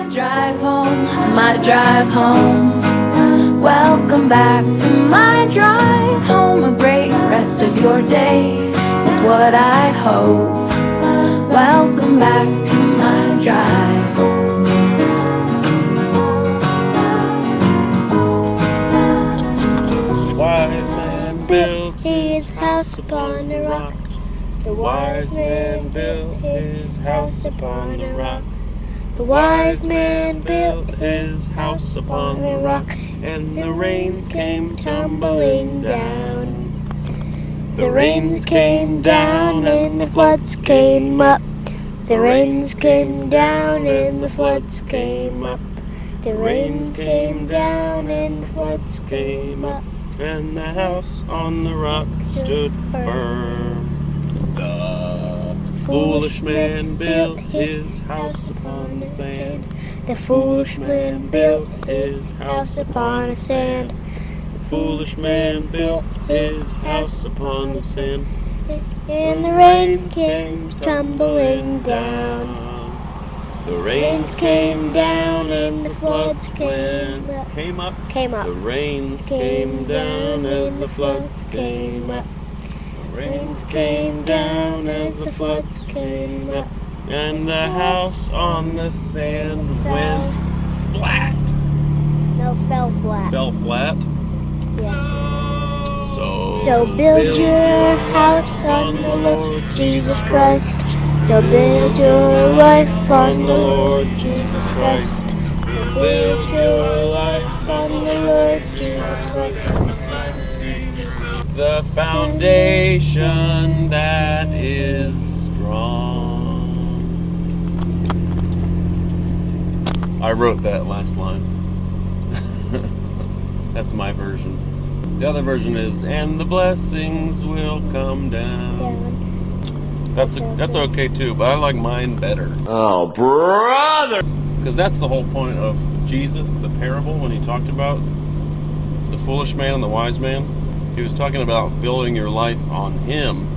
my drive home. Welcome back to my drive home. A great rest of your day is what I hope. Welcome back to my drive home. Wise man built his house upon a rock. The wise man built his house upon a rock. The wise man built his house upon the rock, and the rains came tumbling down. The rains came down and the floods came up. The rains came down and the floods came up. The rains came down and the floods came up, and the house on the rock stood firm. The foolish man built his house upon the sand. The foolish man built his house upon the sand. The foolish man built his house upon the sand. And the rain came tumbling down. The rains came down and the floods came up. The rains came down as the floods came up. The rains came down as the floods came up, and the house on the sand went splat. No, fell flat. Fell flat? Yeah. So build your house on the Lord Jesus Christ. So build your life on the Lord Jesus Christ. So build your life on the Lord Jesus Christ. The foundation that is strong. I wrote that last line. That's my version. The other version is, and the blessings will come down. That's okay too, but I like mine better. Oh, brother! Because that's the whole point of Jesus, the parable, when he talked about the foolish man and the wise man. He was talking about building your life on him,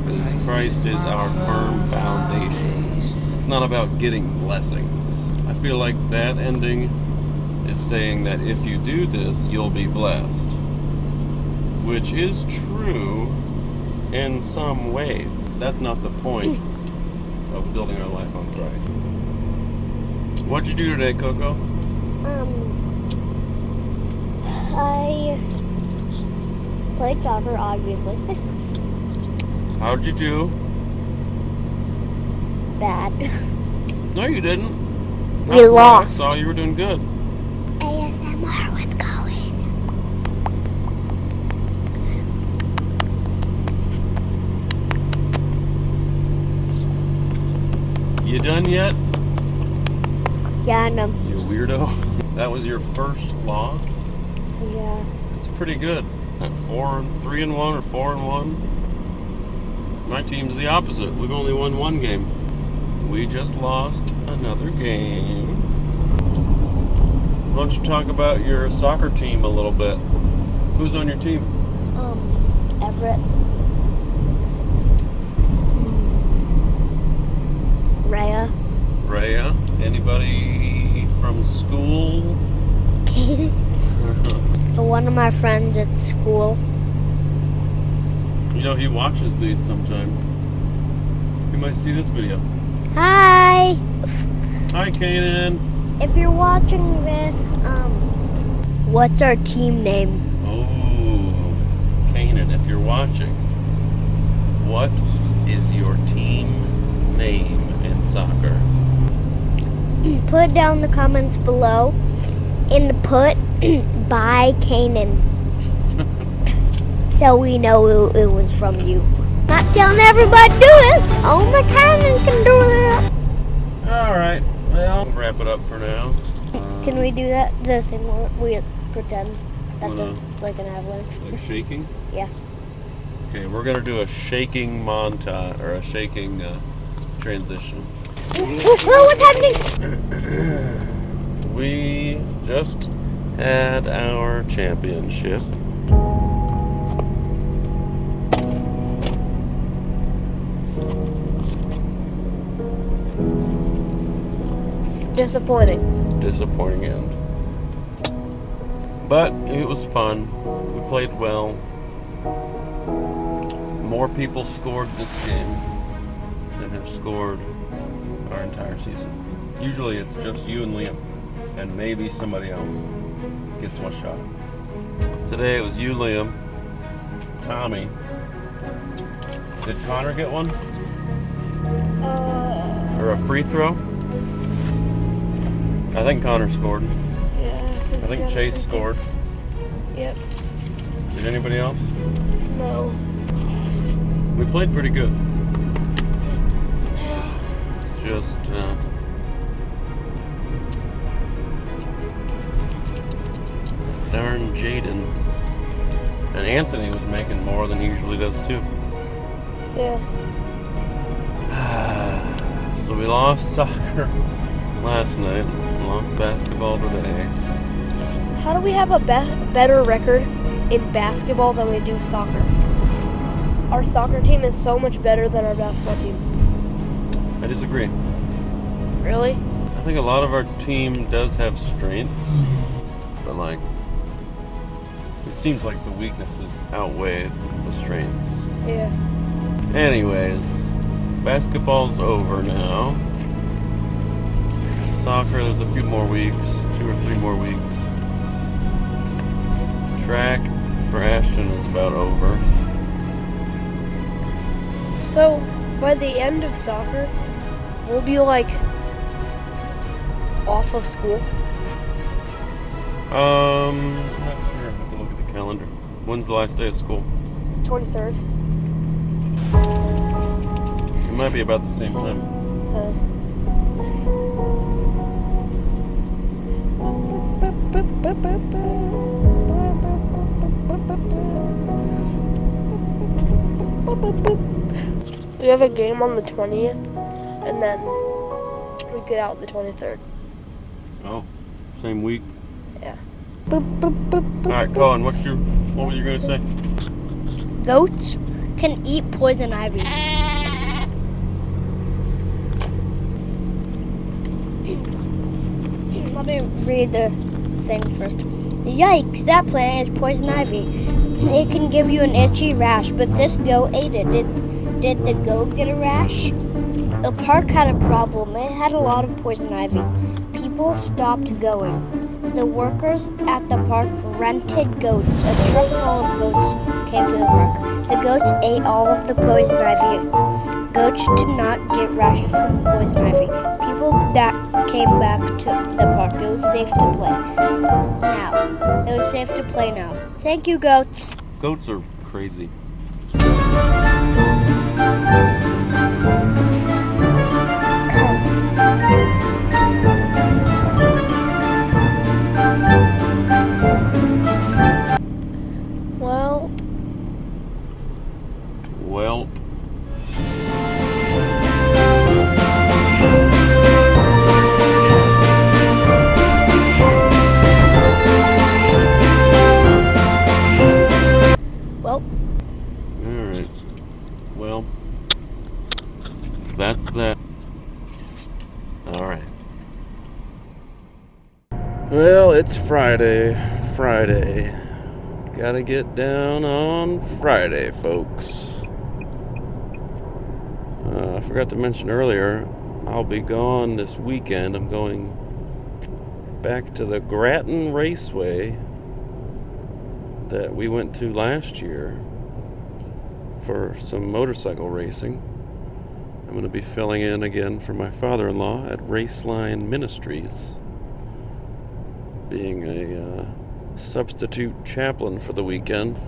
because Christ is our firm foundation. It's not about getting blessings. I feel like that ending is saying that if you do this, you'll be blessed, which is true in some ways. That's not the point of building our life on Christ. What'd you do today, Coco? I played soccer, obviously. How'd you do? Bad. No, you didn't. We lost. I saw you were doing good. ASMR with Cohen. You done yet? Yeah, I know. You weirdo. That was your first loss? Yeah. It's pretty good. At 3-1 or 4-1. My team's the opposite. We've only won one game. We just lost another game. Why don't you talk about your soccer team a little bit? Who's on your team? Everett. Rhea. Anybody from school? One of my friends at school. You know, he watches these sometimes. You might see this video. Hi! Hi, Kanan. If you're watching this, what's our team name? Oh, Kanan, if you're watching, what is your team name in soccer? Put it down in the comments below and put by Kanan. So we know it was from you. Not telling everybody to do this. Only Kanan can do that. Alright, well, we'll wrap it up for now. Can we do that? The thing where we pretend that Wanna- there's like an avalanche? Like shaking? Yeah. Okay, we're gonna do a shaking montage, or a shaking transition. What's happening? We just had our championship. Disappointing. Disappointing end. But it was fun. We played well. More people scored this game than have scored our entire season. Usually it's just you and Liam, and maybe somebody else gets one shot. Today it was you, Liam, Tommy. Did Connor get one? Or a free throw? I think Connor scored. Yeah. I think Chase scored. Yep. Did anybody else? No. We played pretty good. It's just darn Jaden. And Anthony was making more than he usually does too. Yeah. So we lost soccer last night, lost basketball today. How do we have a better record in basketball than we do soccer? Our soccer team is so much better than our basketball team. I disagree. Really? I think a lot of our team does have strengths, but like, it seems like the weaknesses outweigh the strengths. Yeah. Anyways, basketball's over now. Soccer, there's a few more weeks, 2 or 3 more weeks. Track for Ashton is about over. So, by the end of soccer, we'll be like off of school. I'm not sure. I have to look at the calendar. When's the last day of school? 23rd. It might be about the same time. We have a game on the 20th, and then we get out the 23rd. Oh, same week. Yeah. All right, Colin, what were you gonna say? Goats can eat poison ivy. Let me read the thing first. Yikes, that plant is poison ivy. It can give you an itchy rash, but this goat ate it. Did the goat get a rash? The park had a problem. It had a lot of poison ivy. People stopped going. The workers at the park rented goats. A truck full of goats came to the park. The goats ate all of the poison ivy. Goats did not get rashes from poison ivy. People that came back to the park. It was safe to play. Now. It was safe to play now. Thank you, goats. Goats are crazy. Well. Alright. Well, that's that. Alright. Well, it's Friday. Gotta get down on Friday, folks. I forgot to mention earlier, I'll be gone this weekend. I'm going back to the Grattan Raceway that we went to last year for some motorcycle racing. I'm going to be filling in again for my father-in-law at Raceline Ministries, being a substitute chaplain for the weekend.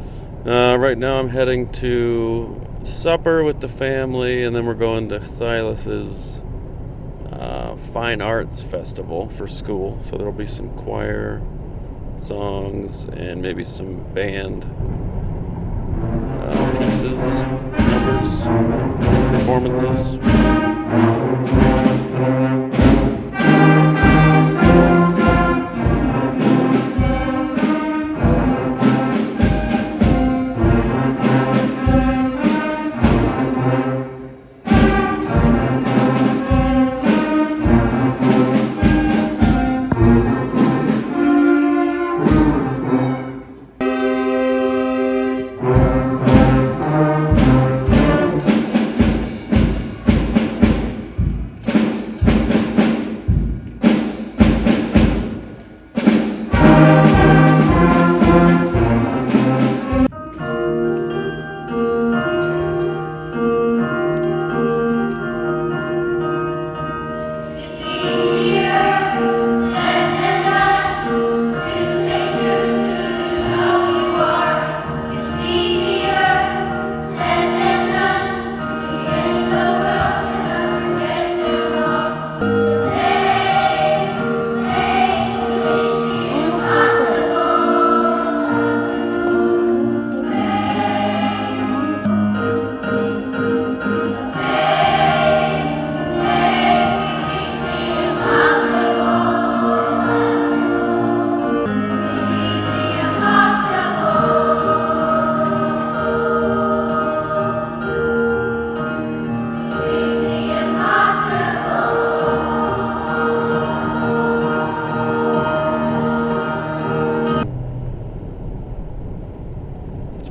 Right now I'm heading to supper with the family, and then we're going to Silas's Fine Arts Festival for school. So there'll be some choir songs and maybe some band pieces, numbers, performances.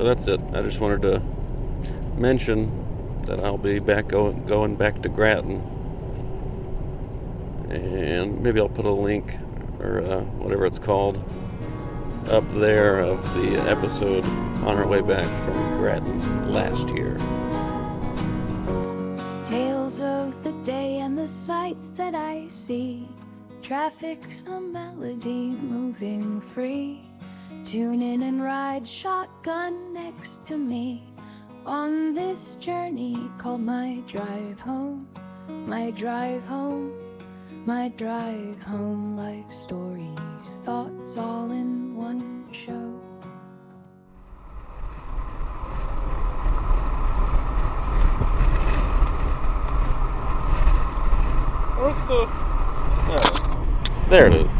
that's it. I just wanted to mention that I'll be back going back to Grattan, and maybe I'll put a link or whatever it's called up there of the episode on our way back from Grattan last year. Tales of the day and the sights that I see. Traffic's a melody moving free. Tune in and ride shotgun next to me on this journey called my drive home. My drive home, my drive home. Life stories, thoughts all in one show. Where's the... Oh, there it is.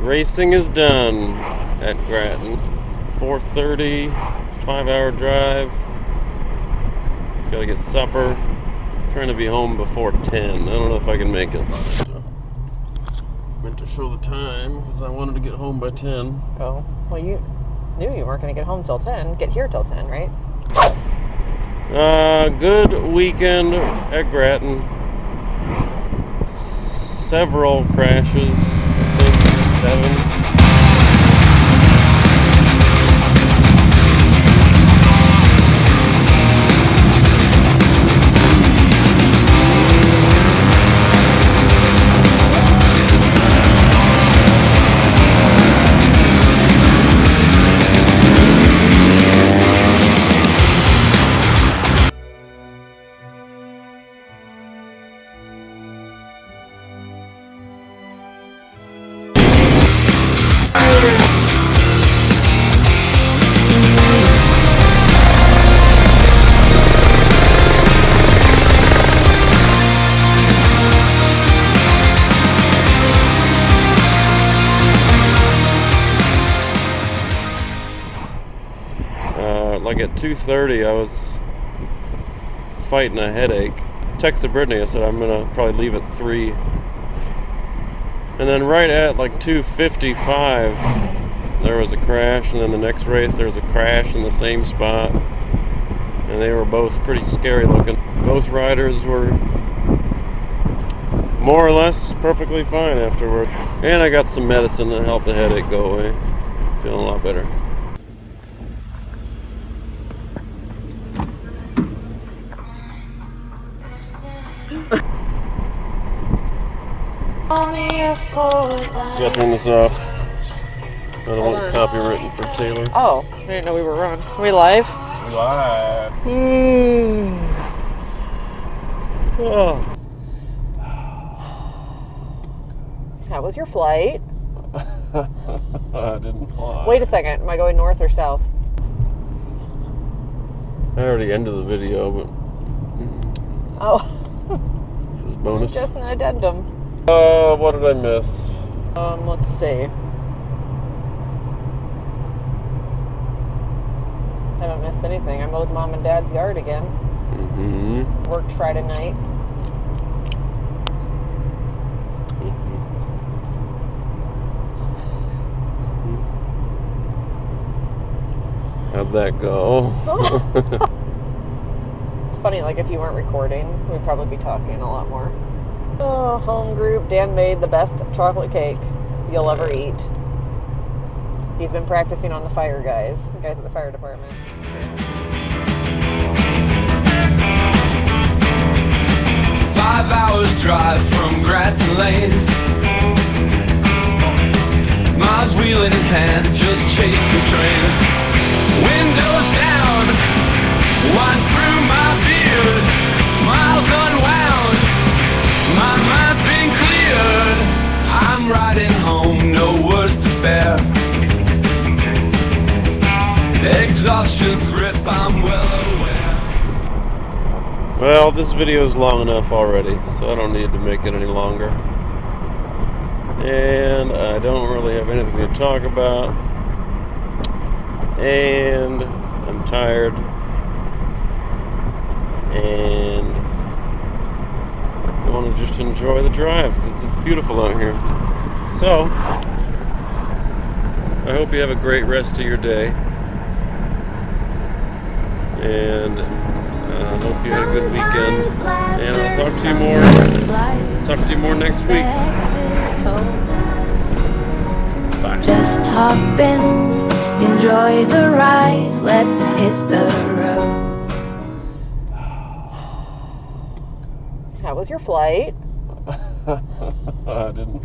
Racing is done at Grattan. 4:30, 5-hour drive. Gotta get supper. Trying to be home before 10. I don't know if I can make it. Meant to show the time because I wanted to get home by 10. Oh, well, you knew you weren't going to get home till 10. Get here till 10, right? Good weekend at Grattan. Several crashes. I think 7. Like at 2:30, I was fighting a headache. Texted Brittany, I said I'm gonna probably leave at 3. And then right at like 2:55, there was a crash, and then the next race there was a crash in the same spot. And they were both pretty scary looking. Both riders were more or less perfectly fine afterward. And I got some medicine to help the headache go away. Feeling a lot better. Gotta turn this off. I don't want copywritten for Taylor. Oh, I didn't know we were on. Are we live? Live. Oh. How was your flight? I didn't fly. Wait a second. Am I going north or south? I already ended the video, but Oh, this is bonus. just an addendum. What did I miss? Let's see. Haven't missed anything. I mowed Mom and Dad's yard again. Mm-hmm. Worked Friday night. How'd that go? It's funny, like if you weren't recording, we'd probably be talking a lot more. Oh, home group. Dan made the best chocolate cake you'll ever eat. He's been practicing on the fire guys at the fire department. 5 hours drive from Grattan Lanes. Miles wheeling in hand, just chasing trains. Windows down, wine through my beard. Miles unwound, my mind's been cleared. I'm riding home, no words to spare. Exhaustion's grip, I'm well aware. Well, this video is long enough already, so I don't need to make it any longer. And I don't really have anything to talk about. And I'm tired. And I want to just enjoy the drive because it's beautiful out here. So, I hope you have a great rest of your day. And hope you had a good weekend. And I'll talk to you more. Talk to you more next week. Bye. Just hop in, enjoy the ride, let's hit the road. How was your flight? I didn't